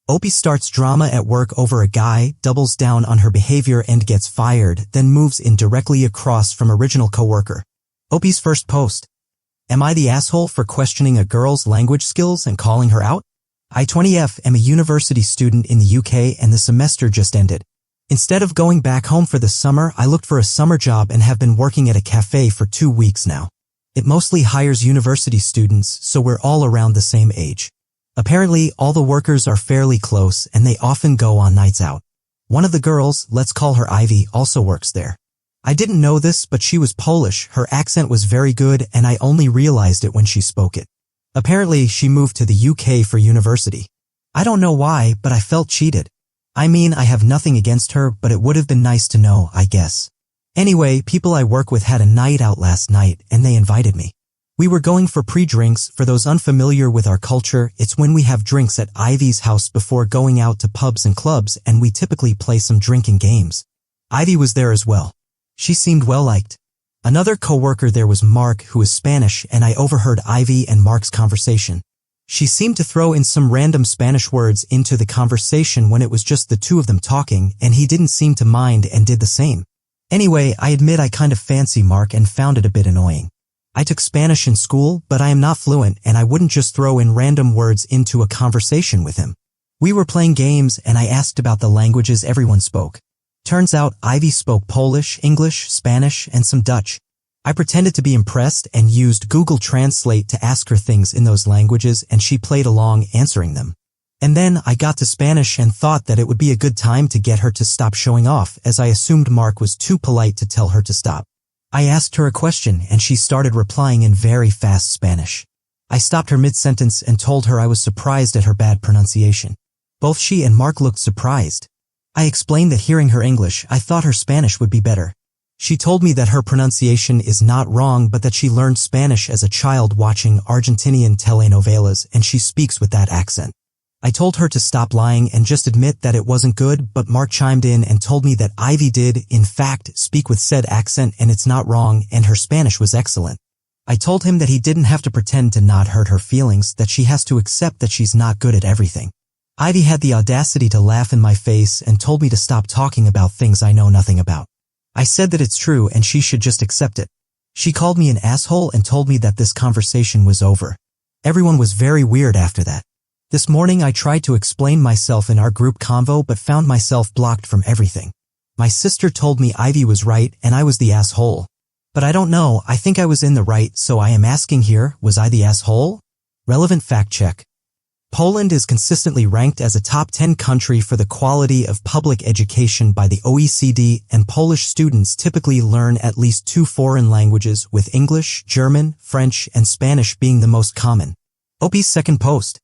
Opie starts drama at work over a guy, doubles down on her behavior and gets fired, then moves in directly across from original coworker. Opie's first post. Am I the asshole for questioning a girl's language skills and calling her out? I 20F am a university student in the UK and the semester just ended. Instead of going back home for the summer, I looked for a summer job and have been working at a cafe for 2 weeks now. It mostly hires university students, so we're all around the same age. Apparently, all the workers are fairly close and they often go on nights out. One of the girls, let's call her Ivy, also works there. I didn't know this, but she was Polish, her accent was very good and I only realized it when she spoke it. Apparently, she moved to the UK for university. I don't know why, but I felt cheated. I mean, I have nothing against her, but it would have been nice to know, I guess. Anyway, people I work with had a night out last night and they invited me. We were going for pre-drinks. For those unfamiliar with our culture, it's when we have drinks at Ivy's house before going out to pubs and clubs, and we typically play some drinking games. Ivy was there as well. She seemed well-liked. Another coworker there was Mark, who is Spanish, and I overheard Ivy and Mark's conversation. She seemed to throw in some random Spanish words into the conversation when it was just the two of them talking, and he didn't seem to mind and did the same. Anyway, I admit I kind of fancy Mark and found it a bit annoying. I took Spanish in school, but I am not fluent and I wouldn't just throw in random words into a conversation with him. We were playing games and I asked about the languages everyone spoke. Turns out Ivy spoke Polish, English, Spanish, and some Dutch. I pretended to be impressed and used Google Translate to ask her things in those languages and she played along answering them. And then I got to Spanish and thought that it would be a good time to get her to stop showing off, as I assumed Mark was too polite to tell her to stop. I asked her a question and she started replying in very fast Spanish. I stopped her mid-sentence and told her I was surprised at her bad pronunciation. Both she and Mark looked surprised. I explained that hearing her English, I thought her Spanish would be better. She told me that her pronunciation is not wrong, but that she learned Spanish as a child watching Argentinian telenovelas and she speaks with that accent. I told her to stop lying and just admit that it wasn't good, but Mark chimed in and told me that Ivy did, in fact, speak with said accent and it's not wrong and her Spanish was excellent. I told him that he didn't have to pretend to not hurt her feelings, that she has to accept that she's not good at everything. Ivy had the audacity to laugh in my face and told me to stop talking about things I know nothing about. I said that it's true and she should just accept it. She called me an asshole and told me that this conversation was over. Everyone was very weird after that. This morning I tried to explain myself in our group convo but found myself blocked from everything. My sister told me Ivy was right and I was the asshole. But I don't know, I think I was in the right, so I am asking here, was I the asshole? Relevant fact check. Poland is consistently ranked as a top 10 country for the quality of public education by the OECD, and Polish students typically learn at least 2 foreign languages, with English, German, French, and Spanish being the most common. Opie's second post.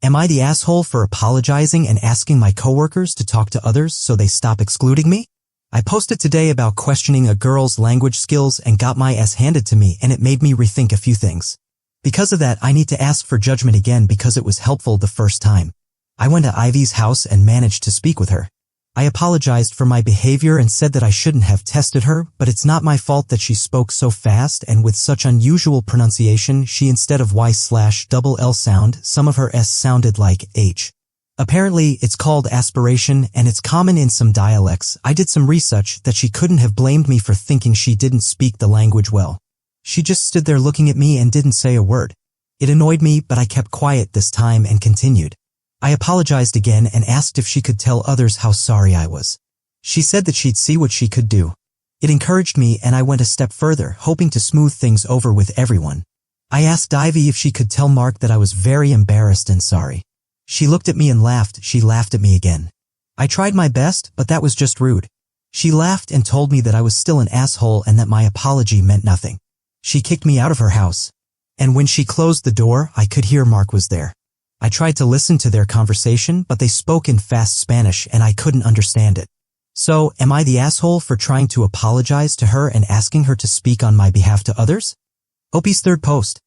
Am I the asshole for apologizing and asking my coworkers to talk to others so they stop excluding me? I posted today about questioning a girl's language skills and got my ass handed to me, and it made me rethink a few things. Because of that, I need to ask for judgment again because it was helpful the first time. I went to Ivy's house and managed to speak with her. I apologized for my behavior and said that I shouldn't have tested her, but it's not my fault that she spoke so fast and with such unusual pronunciation. She, instead of Y/double-L sound, some of her S sounded like H. Apparently, it's called aspiration and it's common in some dialects. I did some research that she couldn't have blamed me for thinking she didn't speak the language well. She just stood there looking at me and didn't say a word. It annoyed me, but I kept quiet this time and continued. I apologized again and asked if she could tell others how sorry I was. She said that she'd see what she could do. It encouraged me and I went a step further, hoping to smooth things over with everyone. I asked Ivy if she could tell Mark that I was very embarrassed and sorry. She looked at me and laughed. She laughed at me again. I tried my best, but that was just rude. She laughed and told me that I was still an asshole and that my apology meant nothing. She kicked me out of her house. And when she closed the door, I could hear Mark was there. I tried to listen to their conversation, but they spoke in fast Spanish and I couldn't understand it. So, am I the asshole for trying to apologize to her and asking her to speak on my behalf to others? Opie's third post.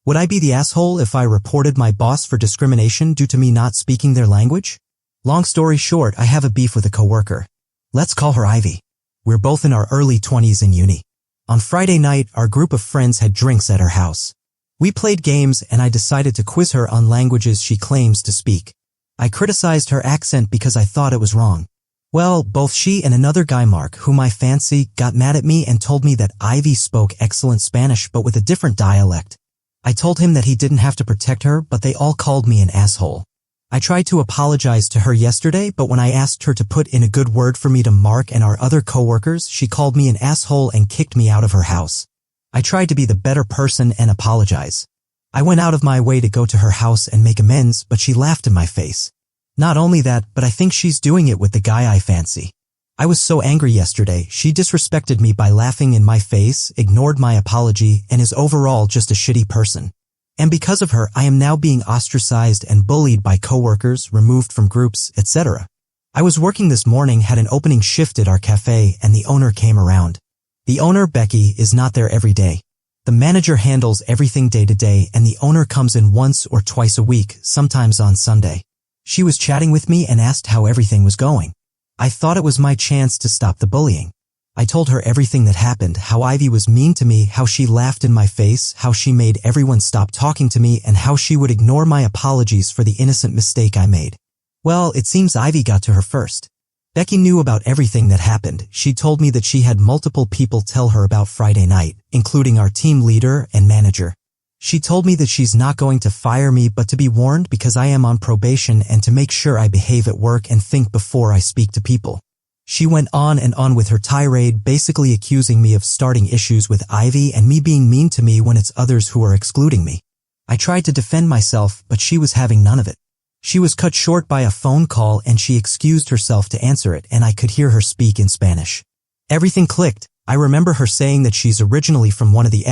Would I be the asshole if I reported my boss for discrimination due to me not speaking their language? Long story short, I have a beef with a coworker. Let's call her Ivy. We're both in our early 20s in uni. On Friday night, our group of friends had drinks at her house. We played games and I decided to quiz her on languages she claims to speak. I criticized her accent because I thought it was wrong. Well, both she and another guy, Mark, whom I fancy, got mad at me and told me that Ivy spoke excellent Spanish but with a different dialect. I told him that he didn't have to protect her, but they all called me an asshole. I tried to apologize to her yesterday, but when I asked her to put in a good word for me to Mark and our other coworkers, she called me an asshole and kicked me out of her house. I tried to be the better person and apologize. I went out of my way to go to her house and make amends, but she laughed in my face. Not only that, but I think she's doing it with the guy I fancy. I was so angry yesterday. She disrespected me by laughing in my face, ignored my apology, and is overall just a shitty person. And because of her, I am now being ostracized and bullied by coworkers, removed from groups, etc. I was working this morning, had an opening shift at our cafe, and the owner came around. The owner, Becky, is not there every day. The manager handles everything day to day, and the owner comes in once or twice a week, sometimes on Sunday. She was chatting with me and asked how everything was going. I thought it was my chance to stop the bullying. I told her everything that happened, how Ivy was mean to me, how she laughed in my face, how she made everyone stop talking to me, and how she would ignore my apologies for the innocent mistake I made. Well, it seems Ivy got to her first. Becky knew about everything that happened. She told me that she had multiple people tell her about Friday night, including our team leader and manager. She told me that she's not going to fire me, but to be warned because I am on probation and to make sure I behave at work and think before I speak to people. She went on and on with her tirade, basically accusing me of starting issues with Ivy and me being mean to me when it's others who are excluding me. I tried to defend myself, but she was having none of it. She was cut short by a phone call and she excused herself to answer it, and I could hear her speak in Spanish. Everything clicked. I remember her saying that she's originally from one of the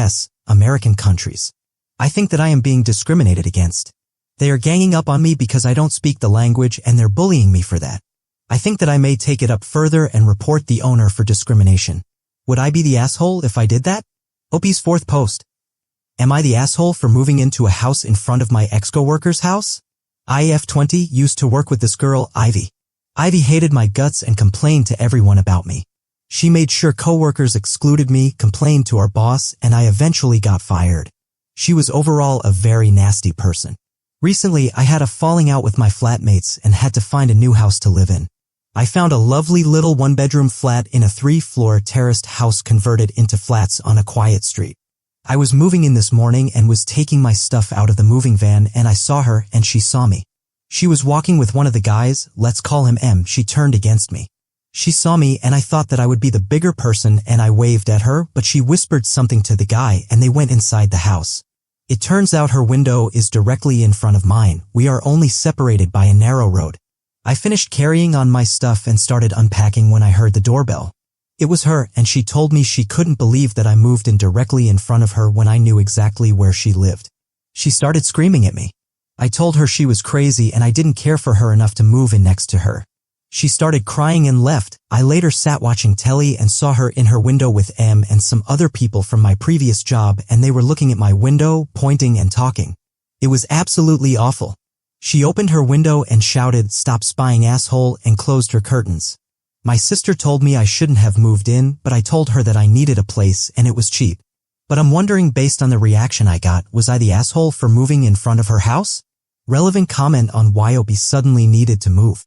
American countries. I think that I am being discriminated against. They are ganging up on me because I don't speak the language and they're bullying me for that. I think that I may take it up further and report the owner for discrimination. Would I be the asshole if I did that? Opie's fourth post. Am I the asshole for moving into a house in front of my ex-coworker's house? IF20 used to work with this girl, Ivy. Ivy hated my guts and complained to everyone about me. She made sure coworkers excluded me, complained to our boss, and I eventually got fired. She was overall a very nasty person. Recently, I had a falling out with my flatmates and had to find a new house to live in. I found a lovely little one-bedroom flat in a 3-floor terraced house converted into flats on a quiet street. I was moving in this morning and was taking my stuff out of the moving van, and I saw her and she saw me. She was walking with one of the guys, let's call him M. She turned against me. She saw me and I thought that I would be the bigger person and I waved at her, but she whispered something to the guy and they went inside the house. It turns out her window is directly in front of mine. We are only separated by a narrow road. I finished carrying on my stuff and started unpacking when I heard the doorbell. It was her, and she told me she couldn't believe that I moved in directly in front of her when I knew exactly where she lived. She started screaming at me. I told her she was crazy and I didn't care for her enough to move in next to her. She started crying and left. I later sat watching telly and saw her in her window with M and some other people from my previous job, and they were looking at my window, pointing and talking. It was absolutely awful. She opened her window and shouted, "Stop spying, asshole," and closed her curtains. My sister told me I shouldn't have moved in, but I told her that I needed a place and it was cheap. But I'm wondering, based on the reaction I got, was I the asshole for moving in front of her house? Relevant comment on why Opie suddenly needed to move.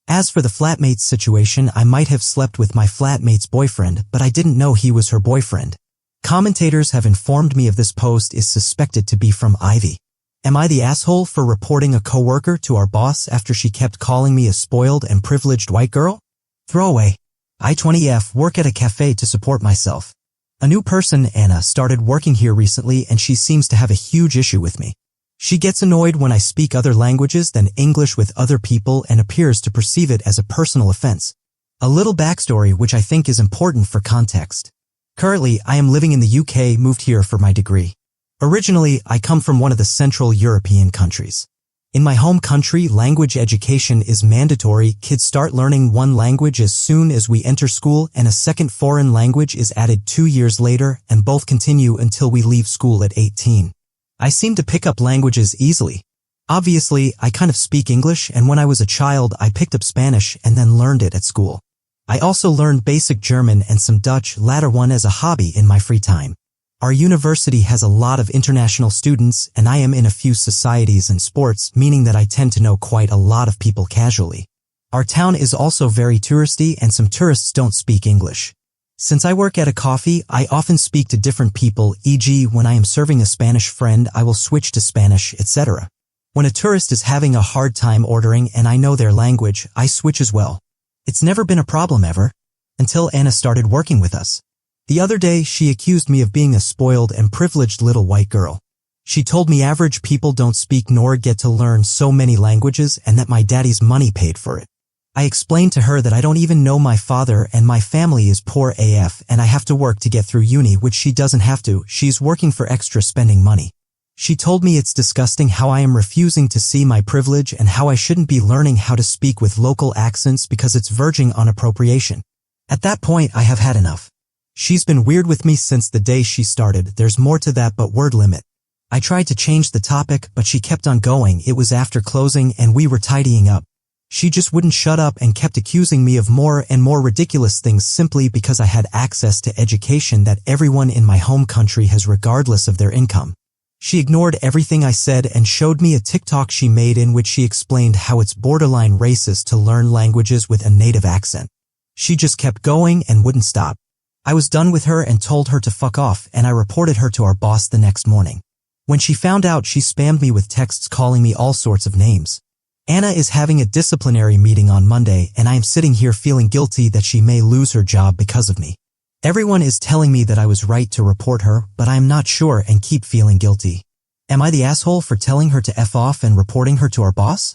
As for the flatmate's situation, I might have slept with my flatmate's boyfriend, but I didn't know he was her boyfriend. Commentators have informed me of this post is suspected to be from Ivy. Am I the asshole for reporting a coworker to our boss after she kept calling me a spoiled and privileged white girl? Throwaway. I20F work at a cafe to support myself. A new person, Anna, started working here recently and she seems to have a huge issue with me. She gets annoyed when I speak other languages than English with other people and appears to perceive it as a personal offense. A little backstory which I think is important for context. Currently, I am living in the UK, moved here for my degree. Originally, I come from one of the Central European countries. In my home country, language education is mandatory. Kids start learning one language as soon as we enter school, and a second foreign language is added 2 years later, and both continue until we leave school at 18. I seem to pick up languages easily. Obviously, I kind of speak English, and when I was a child, I picked up Spanish and then learned it at school. I also learned basic German and some Dutch, latter one as a hobby in my free time. Our university has a lot of international students, and I am in a few societies and sports, meaning that I tend to know quite a lot of people casually. Our town is also very touristy, and some tourists don't speak English. Since I work at a coffee, I often speak to different people, e.g. when I am serving a Spanish friend, I will switch to Spanish, etc. When a tourist is having a hard time ordering and I know their language, I switch as well. It's never been a problem ever, until Anna started working with us. The other day, she accused me of being a spoiled and privileged little white girl. She told me average people don't speak nor get to learn so many languages and that my daddy's money paid for it. I explained to her that I don't even know my father and my family is poor AF and I have to work to get through uni, which she doesn't have to. She's working for extra spending money. She told me it's disgusting how I am refusing to see my privilege and how I shouldn't be learning how to speak with local accents because it's verging on appropriation. At that point, I have had enough. She's been weird with me since the day she started. There's more to that, but word limit. I tried to change the topic, but she kept on going. It was after closing and we were tidying up. She just wouldn't shut up and kept accusing me of more and more ridiculous things simply because I had access to education that everyone in my home country has regardless of their income. She ignored everything I said and showed me a TikTok she made in which she explained how it's borderline racist to learn languages with a native accent. She just kept going and wouldn't stop. I was done with her and told her to fuck off, and I reported her to our boss the next morning. When she found out, she spammed me with texts calling me all sorts of names. Anna is having a disciplinary meeting on Monday, and I am sitting here feeling guilty that she may lose her job because of me. Everyone is telling me that I was right to report her, but I am not sure and keep feeling guilty. Am I the asshole for telling her to F off and reporting her to our boss?